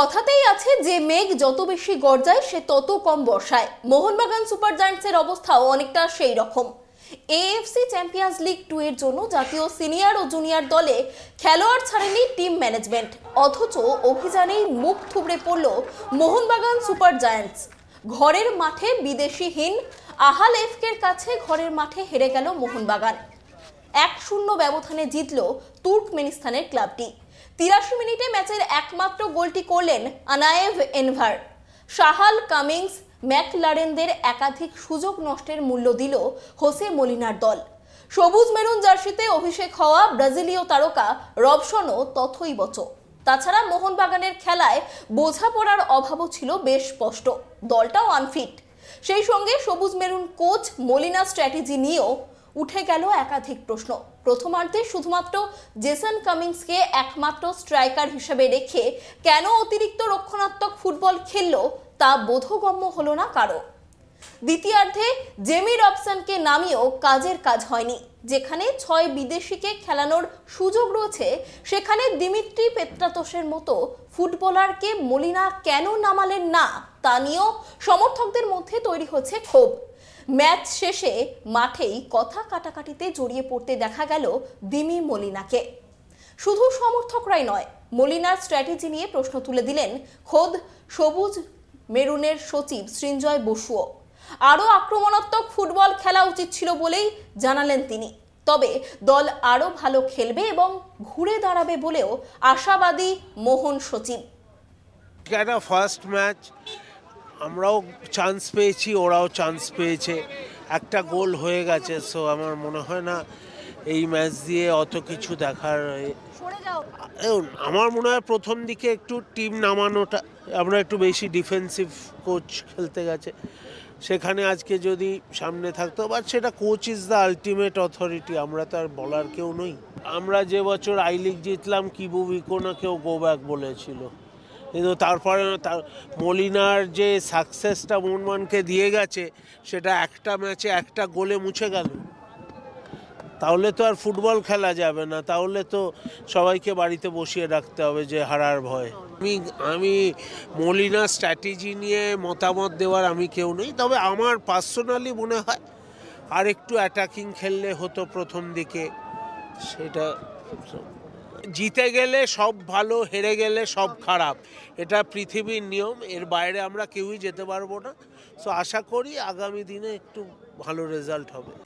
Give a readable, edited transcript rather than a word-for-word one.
কথাতেই আছে যে মেঘ যত বেশি গর্জায় সে তত কম বর্ষায়। মোহনবাগান সুপার জায়ান্টসের অবস্থাও অনেকটা সেই রকম। এএফসি চ্যাম্পিয়ন্স লিগ 2 এর জন্য জাতীয় সিনিয়র ও জুনিয়র দলে খেলোয়াড় ছাড়েনি টিম ম্যানেজমেন্ট, অথচ অভিযানেই মুখ থুবড়ে পড়ল মোহনবাগান সুপার জায়ান্টস। ঘরের মাঠে বিদেশিহীন আহাল এফকের কাছে ঘরের মাঠে হেরে গেল মোহনবাগান। 1-0 ব্যবধানে জিতল তুর্কমেনিস্তানের ক্লাবটি। 83 মিনিটে ম্যাচের একমাত্র গোলটি করলেন আনায়েভ এনভার। শাহাল, কামিংস, ম্যাকলারেনদের একাধিক সুযোগ নষ্টের মূল্য দিল হোসে মলিনার দল। সবুজ মেরুন জার্সিতে অভিষেক হওয়া ব্রাজিলীয় তারকা রবসনও তথৈবচ। তাছাড়া মোহনবাগানের খেলায় বোঝাপড়ার অভাবও ছিল বেশ স্পষ্ট, দলটাও আনফিট। সেই সঙ্গে সবুজ মেরুন কোচ মলিনা স্ট্র্যাটেজি নিয়েও উঠে গেল একাধিক প্রশ্ন। প্রথমার্ধে শুধুমাত্র জেসন কামিংসকে একমাত্র স্ট্রাইকার হিসেবে রেখে কেন অতিরিক্ত রক্ষণাত্মক ফুটবল খেললো তা বোধগম্য হলো না কারো। দ্বিতীয়ার্ধে জেমি রবসনকে নামিয়েও কাজের কাজ হয়নি। যেখানে 6 বিদেশিকে খেলানোর সুযোগ রয়েছে সেখানে দিমিত্রি পেত্রাতোসের মতো ফুটবলারকে মলিনা কেন নামালেন না তা নিয়েও সমর্থকদের মধ্যে তৈরি হচ্ছে ক্ষোভ। ম্যাচ শেষে মাঠেই কথা কাটাকাটিতে জড়িয়ে পড়তে দেখা গেল দিমি মলিনাকে। শুধু সমর্থকরাই নয়, মলিনার স্ট্র্যাটেজি নিয়ে প্রশ্ন তুলে দিলেন খোদ সবুজ মেরুনের সচিব সৃঞ্জয় বসুও। আরও আক্রমণাত্মক ফুটবল খেলা উচিত ছিল বলেই জানালেন তিনি। তবে দল আরও ভালো খেলবে এবং ঘুরে দাঁড়াবে বলেও আশাবাদী মোহন সচিব। এটা ফার্স্ট ম্যাচ, আমরাও চান্স পেয়েছি, ওরাও চান্স পেয়েছে, একটা গোল হয়ে গেছে। সো আমার মনে হয় না এই ম্যাচ দিয়ে অত কিছু দেখার। আমার মনে হয় প্রথম দিকে একটু টিম নামানোটা, আমরা একটু বেশি ডিফেন্সিভ কোচ খেলতে গেছে, সেখানে আজকে যদি সামনে থাকতো। বাট সেটা coach is the ultimate authority, আমরা তো আর বলার কেউ নই। আমরা যে বছর আই লিগ জিতলাম কিবু উইকোনা কেউ গো ব্যাক বলেছিল, কিন্তু তারপরে মলিনার যে সাকসেসটা মোহনবাগানকে দিয়ে গেছে সেটা একটা ম্যাচে একটা গোলে মুছে গেল। তাহলে তো আর ফুটবল খেলা যাবে না, তাহলে তো সবাইকে বাড়িতে বসিয়ে রাখতে হবে যে হারার ভয়। আমি মলিনার স্ট্র্যাটেজি নিয়ে মতামত দেওয়ার আমি কেউ নই, তবে আমার পার্সোনালি মনে হয় আর একটু অ্যাটাকিং খেললে হতো প্রথম দিকে। সেটা জিতে গেলে সব ভালো, হেরে গেলে সব খারাপ, এটা পৃথিবীর নিয়ম, এর বাইরে আমরা কেউই যেতে পারবো না। সো আশা করি আগামী দিনে একটু ভালো রেজাল্ট হবে।